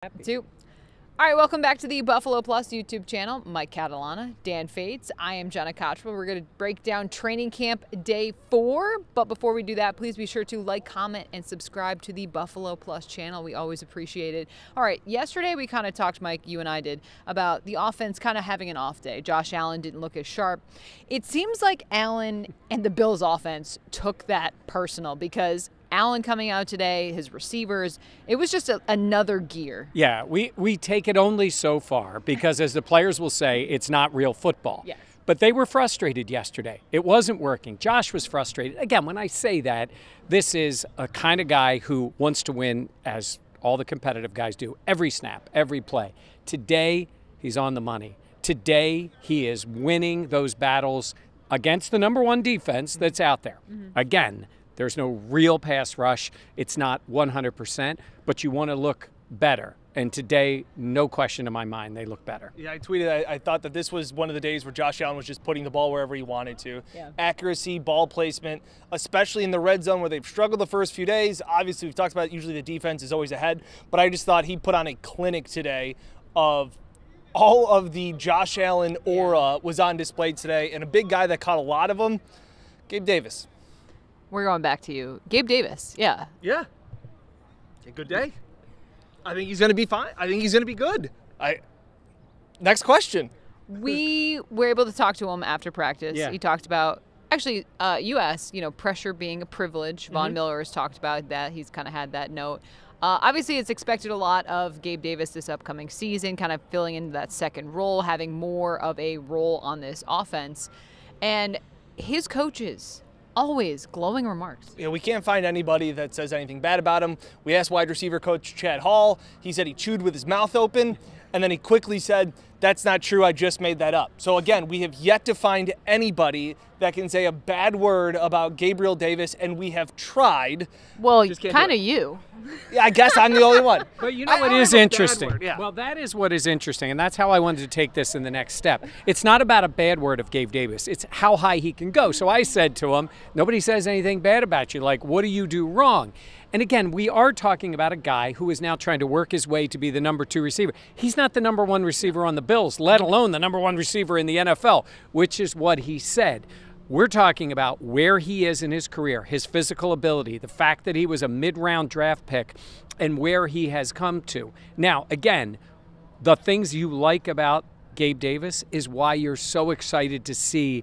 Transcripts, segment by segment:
Happy to. All right, welcome back to the Buffalo Plus YouTube channel. Mike Catalana, Dan Fates. I am Jenna Cottrell. We're going to break down training camp day 4. But before we do that, please be sure to like, comment, and subscribe to the Buffalo Plus channel. We always appreciate it. All right, yesterday we kind of talked, Mike, you and I did, about the offense kind of having an off day. Josh Allen didn't look as sharp. It seems like Allen and the Bills offense took that personal because Allen coming out today, his receivers, it was just another gear. Yeah, we take it only so far because, as the players will say, it's not real football. Yes. But they were frustrated yesterday. It wasn't working. Josh was frustrated. Again, when I say that, this is a kind of guy who wants to win, as all the competitive guys do, every snap, every play. Today, he's on the money. Today, he is winning those battles against the #1 defense that's out there. Again, there's no real pass rush. It's not 100%, but you want to look better. And today, no question in my mind, they look better. Yeah, I tweeted, I thought that this was one of the days where Josh Allen was just putting the ball wherever he wanted to. Yeah. Accuracy, ball placement, especially in the red zone where they've struggled the first few days. Obviously, we've talked about it, usually the defense is always ahead, but I just thought he put on a clinic today of all of the Josh Allen aura was on display today, and a big guy that caught a lot of them, Gabe Davis. We're going back to you. Gabe Davis, yeah. Yeah. A good day. I think he's going to be fine. I think he's going to be good. Next question. We were able to talk to him after practice. Yeah. He talked about, actually, you asked, pressure being a privilege. Von Miller has talked about that. He's kind of had that note. Obviously, it's expected a lot of Gabe Davis this upcoming season, kind of filling into that second role, having more of a role on this offense. And his coaches, always glowing remarks. Yeah, we can't find anybody that says anything bad about him. We asked wide receiver coach Chad Hall. He said he chewed with his mouth open, and then he quickly said, "That's not true, I just made that up." So again, we have yet to find anybody that can say a bad word about Gabriel Davis, and we have tried. Well, Just can't kind do of it. you. Yeah, I guess I'm the only one. But you know I what don't is have a bad interesting? word, yeah. Well, that is what is interesting, and that's how I wanted to take this in the next step. It's not about a bad word of Gabe Davis. It's how high he can go. So I said to him, nobody says anything bad about you. Like, what do you do wrong? And again, we are talking about a guy who is now trying to work his way to be the #2 receiver. He's not the #1 receiver on the Bills, let alone the #1 receiver in the NFL, which is what he said. We're talking about where he is in his career, his physical ability, the fact that he was a mid-round draft pick, and where he has come to. Now, again, the things you like about Gabe Davis is why you're so excited to see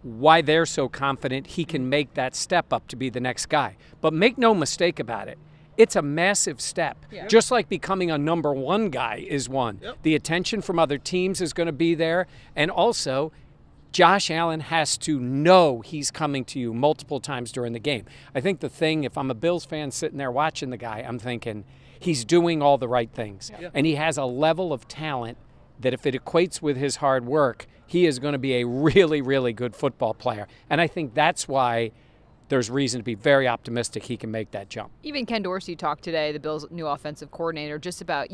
why they're so confident he can make that step up to be the next guy. But make no mistake about it, it's a massive step. Yeah. Just like becoming a #1 guy is one. Yep. The attention from other teams is going to be there, and also Josh Allen has to know he's coming to you multiple times during the game. I think the thing, if I'm a Bills fan sitting there watching the guy, I'm thinking he's doing all the right things. Yeah. And he has a level of talent that if it equates with his hard work, he is going to be a really, really good football player. And I think that's why there's reason to be very optimistic he can make that jump. Even Ken Dorsey talked today, the Bills' new offensive coordinator, just about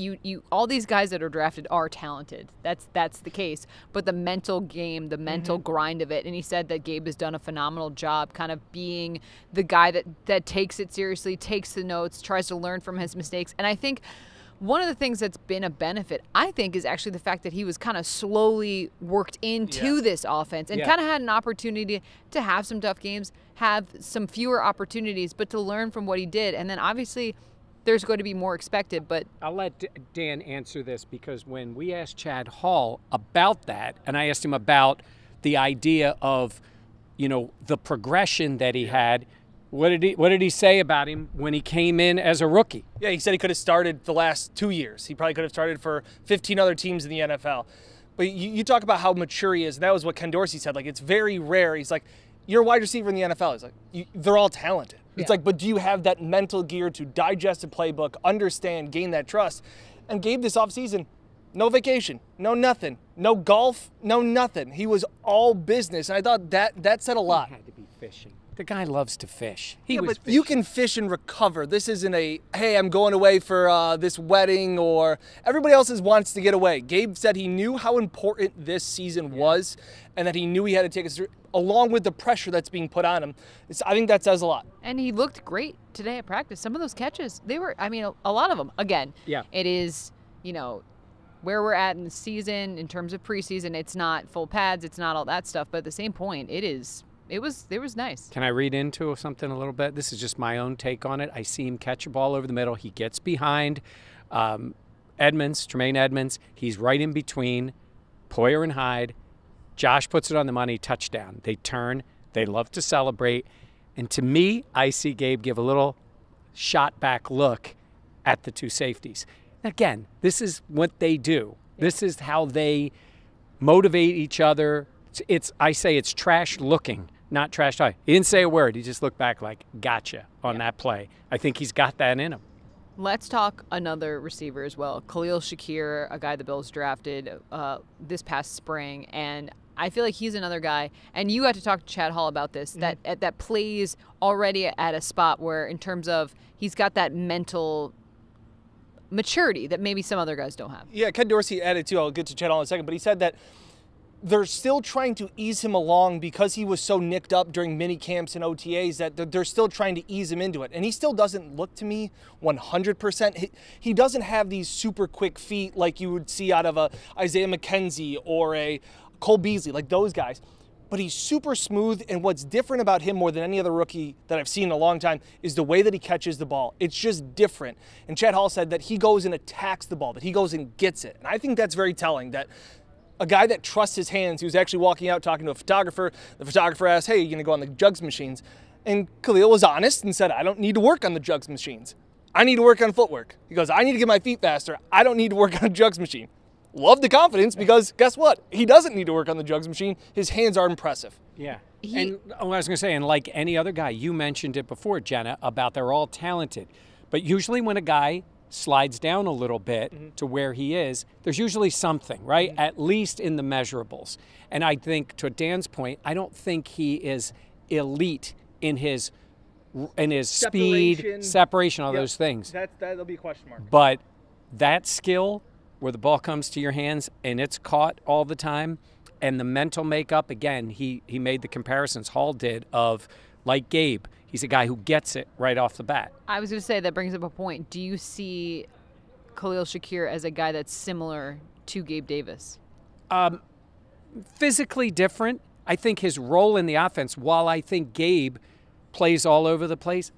all these guys that are drafted are talented. That's the case. But the mental game, the mental grind of it, and he said that Gabe has done a phenomenal job kind of being the guy that takes it seriously, takes the notes, tries to learn from his mistakes. And I think one of the things that's been a benefit, I think, is actually the fact that he was kind of slowly worked into this offense and kind of had an opportunity to have some tough games, have some fewer opportunities, but to learn from what he did. And then obviously there's going to be more expected, but I'll let Dan answer this because when we asked Chad Hall about that, and I asked him about the idea of, the progression that he had, what did he say about him when he came in as a rookie? Yeah, he said he could have started the last 2 years. He probably could have started for 15 other teams in the NFL. But you talk about how mature he is, and that was what Ken Dorsey said. Like, it's very rare. He's like, you're a wide receiver in the NFL. He's like, they're all talented. It's like, but do you have that mental gear to digest a playbook, understand, gain that trust? And Gabe this offseason, no vacation, no nothing, no golf, no nothing. He was all business. And I thought that said a lot. He had to be fishing. The guy loves to fish. He Yeah, was but you fishing. can fish and recover. This isn't a, hey, I'm going away for this wedding, or everybody else wants to get away. Gabe said he knew how important this season was, and that he knew he had to take us through, along with the pressure that's being put on him. I think that says a lot. And he looked great today at practice. Some of those catches, they were, I mean, a lot of them. Again, Yeah. it is, you know, where we're at in the season in terms of preseason. It's not full pads. It's not all that stuff. But at the same point, it was nice. Can I read into something a little bit? This is just my own take on it. I see him catch a ball over the middle. He gets behind Tremaine Edmonds. He's right in between Poyer and Hyde. Josh puts it on the money, touchdown. They turn. They love to celebrate. And to me, I see Gabe give a little shot back look at the two safeties. Again, this is what they do. This is how they motivate each other. I say it's trash looking, not trash talking. He didn't say a word. He just looked back like, gotcha on that play. I think he's got that in him. Let's talk another receiver as well. Khalil Shakir, a guy the Bills drafted this past spring, and I feel like he's another guy. And you had to talk to Chad Hall about this. That plays already at a spot where, in terms of, he's got that mental maturity that maybe some other guys don't have. Yeah, Ken Dorsey added too. I'll get to Chad Hall in a second, but he said that they're still trying to ease him along because he was so nicked up during mini camps and OTAs that they're still trying to ease him into it. And he still doesn't look to me 100%. He doesn't have these super quick feet like you would see out of a Isaiah McKenzie or a Cole Beasley, like those guys. But he's super smooth, and what's different about him more than any other rookie that I've seen in a long time is the way that he catches the ball. It's just different. And Chad Hall said that he goes and attacks the ball, that he goes and gets it. And I think that's very telling, that a guy that trusts his hands, he was actually walking out talking to a photographer. The photographer asked, hey, you going to go on the jugs machines? And Khalil was honest and said, I don't need to work on the jugs machines. I need to work on footwork. He goes, I need to get my feet faster. I don't need to work on a jugs machine. Love the confidence, because guess what? He doesn't need to work on the jugs machine. His hands are impressive. Yeah. And I was going to say, and like any other guy, you mentioned it before, Jenna, about they're all talented. But usually when a guy slides down a little bit to where he is, there's usually something, right? At least in the measurables. And I think, to Dan's point, I don't think he is elite in his speed, separation, all those things. That'll be a question mark. But that skill, where the ball comes to your hands and it's caught all the time, and the mental makeup, again, he made the comparisons, Hall did, of like Gabe. He's a guy who gets it right off the bat. I was going to say, that brings up a point. Do you see Khalil Shakir as a guy that's similar to Gabe Davis? Physically different. I think his role in the offense, while I think Gabe plays all over the place,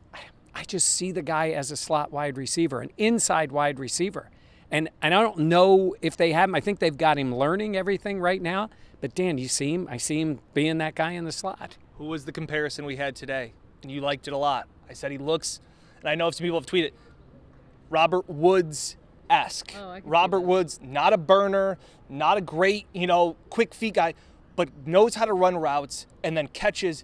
I just see the guy as a slot wide receiver, an inside wide receiver. And I don't know if they have him. I think they've got him learning everything right now. But, Dan, you see him? I see him being that guy in the slot. Who was the comparison we had today? And you liked it a lot. I said he looks, and I know some people have tweeted, Robert Woods-esque. Robert Woods, not a burner, not a great, quick feet guy, but knows how to run routes and then catches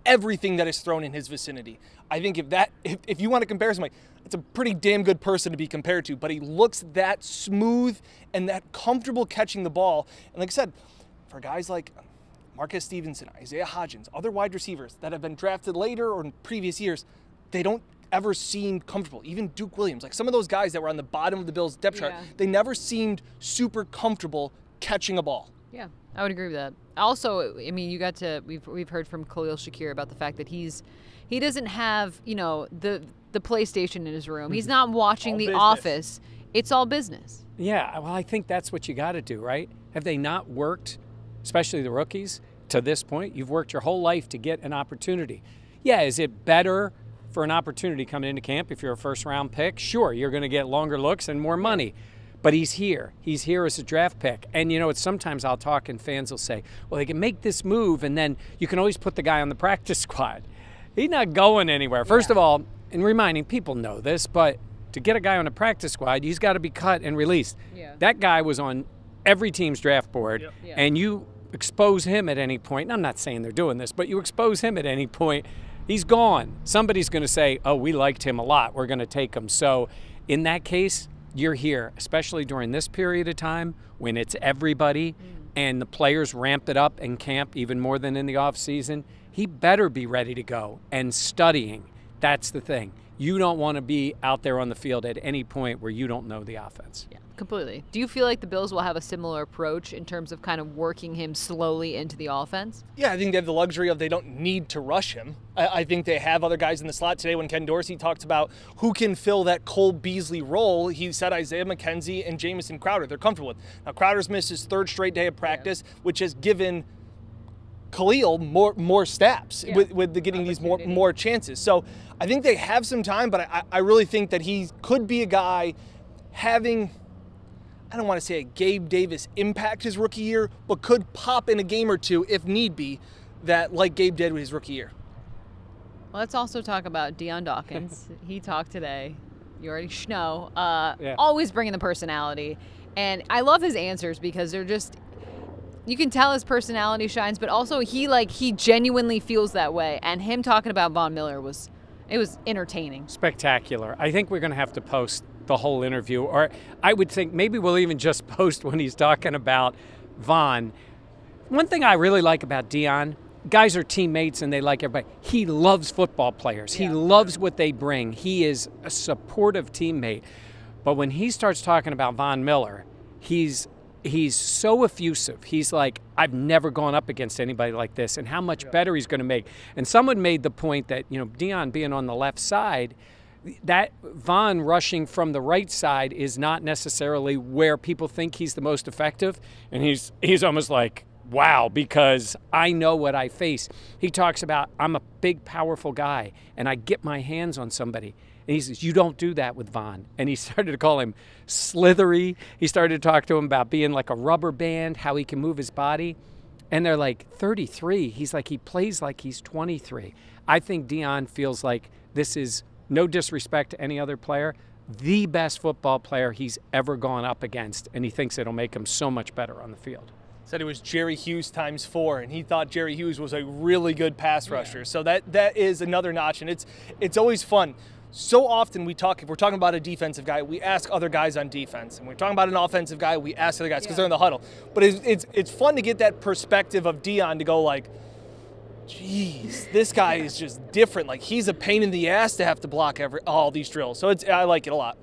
everything that is thrown in his vicinity. I think if you want to compare somebody, it's a pretty damn good person to be compared to, but he looks that smooth and that comfortable catching the ball. And like I said, for guys like Marquez Stevenson, Isaiah Hodgins, other wide receivers that have been drafted later or in previous years, they don't ever seem comfortable. Even Duke Williams, like some of those guys that were on the bottom of the Bills' depth chart, they never seemed super comfortable catching a ball. Yeah, I would agree with that. Also, I mean, we've heard from Khalil Shakir about the fact that he doesn't have, the PlayStation in his room. He's not watching The Office. It's all business. Yeah, well, I think that's what you got to do, right? Have they not worked, especially the rookies, to this point? You've worked your whole life to get an opportunity. Yeah, is it better for an opportunity coming into camp if you're a first-round pick? Sure, you're going to get longer looks and more money. But he's here. He's here as a draft pick. And, it's sometimes I'll talk and fans will say, well, they can make this move, and then you can always put the guy on the practice squad. He's not going anywhere. First of all, and reminding people know this, but to get a guy on a practice squad, he's got to be cut and released. Yeah. That guy was on every team's draft board, and you expose him at any point. And I'm not saying they're doing this, but you expose him at any point, he's gone. Somebody's going to say, oh, we liked him a lot. We're going to take him. So in that case, you're here, especially during this period of time when it's everybody and the players ramped it up in camp even more than in the off season. he better be ready to go and studying. That's the thing. You don't want to be out there on the field at any point where you don't know the offense. Yeah, completely. Do you feel like the Bills will have a similar approach in terms of kind of working him slowly into the offense? Yeah, I think they have the luxury of they don't need to rush him. I think they have other guys in the slot today. When Ken Dorsey talked about who can fill that Cole Beasley role, he said Isaiah McKenzie and Jamison Crowder. They're comfortable with. Now, Crowder's missed his third straight day of practice, which has given Khalil more snaps with getting these more chances. So I think they have some time, but I really think that he could be a guy having, I don't want to say a Gabe Davis impact his rookie year, but could pop in a game or two if need be, that like Gabe did with his rookie year. Let's also talk about Deion Dawkins. He talked today. You already know. Always bringing the personality. And I love his answers because they're just, you can tell his personality shines, but also he genuinely feels that way. And him talking about Von Miller was entertaining. Spectacular. I think we're going to have to post the whole interview, or I would think maybe we'll even just post when he's talking about Von. One thing I really like about Deion, guys are teammates and they like everybody. He loves football players. He loves what they bring. He is a supportive teammate. But when he starts talking about Von Miller, he's so effusive. He's like, I've never gone up against anybody like this, and how much better he's going to make. And someone made the point that, Deion being on the left side, that Von rushing from the right side is not necessarily where people think he's the most effective. And he's almost like, wow, because I know what I face. He talks about, I'm a big, powerful guy, and I get my hands on somebody. And he says, you don't do that with Von. And he started to call him slithery. He started to talk to him about being like a rubber band, how he can move his body. And they're like, 33. He's like, he plays like he's 23. I think Deion feels like this is, no disrespect to any other player, the best football player he's ever gone up against. And he thinks it'll make him so much better on the field. Said it was Jerry Hughes times 4, and he thought Jerry Hughes was a really good pass rusher. So that is another notch, and it's always fun. So often if we're talking about a defensive guy, we ask other guys on defense. And when we're talking about an offensive guy, we ask other guys because they're in the huddle. But it's fun to get that perspective of Deion to go like, geez, this guy is just different. Like, he's a pain in the ass to have to block all these drills. So I like it a lot.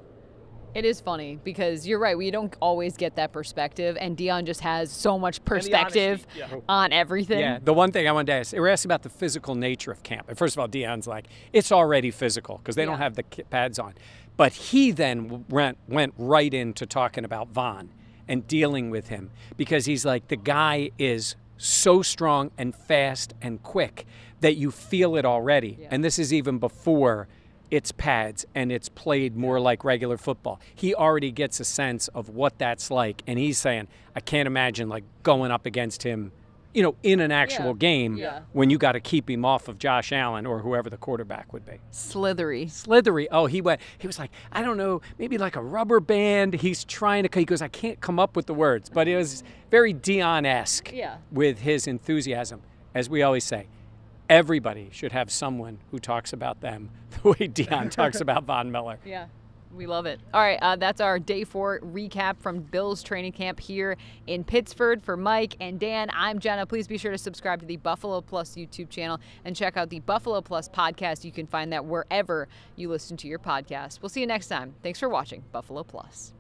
It is funny because you're right. We don't always get that perspective, and Deion just has so much perspective on everything. Yeah, the one thing I wanted to ask, they were asked about the physical nature of camp. And first of all, Deion's like, it's already physical because they don't have the pads on. But he then went right into talking about Von and dealing with him because he's like, the guy is so strong and fast and quick that you feel it already. Yeah. And this is even before it's pads and it's played more like regular football. He already gets a sense of what that's like. And he's saying, I can't imagine like going up against him, in an actual game when you got to keep him off of Josh Allen or whoever the quarterback would be. Slithery. Oh, he was like, I don't know, maybe like a rubber band. He goes, I can't come up with the words, but it was very Deion-esque with his enthusiasm. As we always say, everybody should have someone who talks about them the way Deion talks about Von Miller. Yeah, we love it. All right, that's our Day 4 recap from Bills training camp here in Pittsford. For Mike and Dan, I'm Jenna. Please be sure to subscribe to the Buffalo Plus YouTube channel and check out the Buffalo Plus podcast. You can find that wherever you listen to your podcast. We'll see you next time. Thanks for watching Buffalo Plus.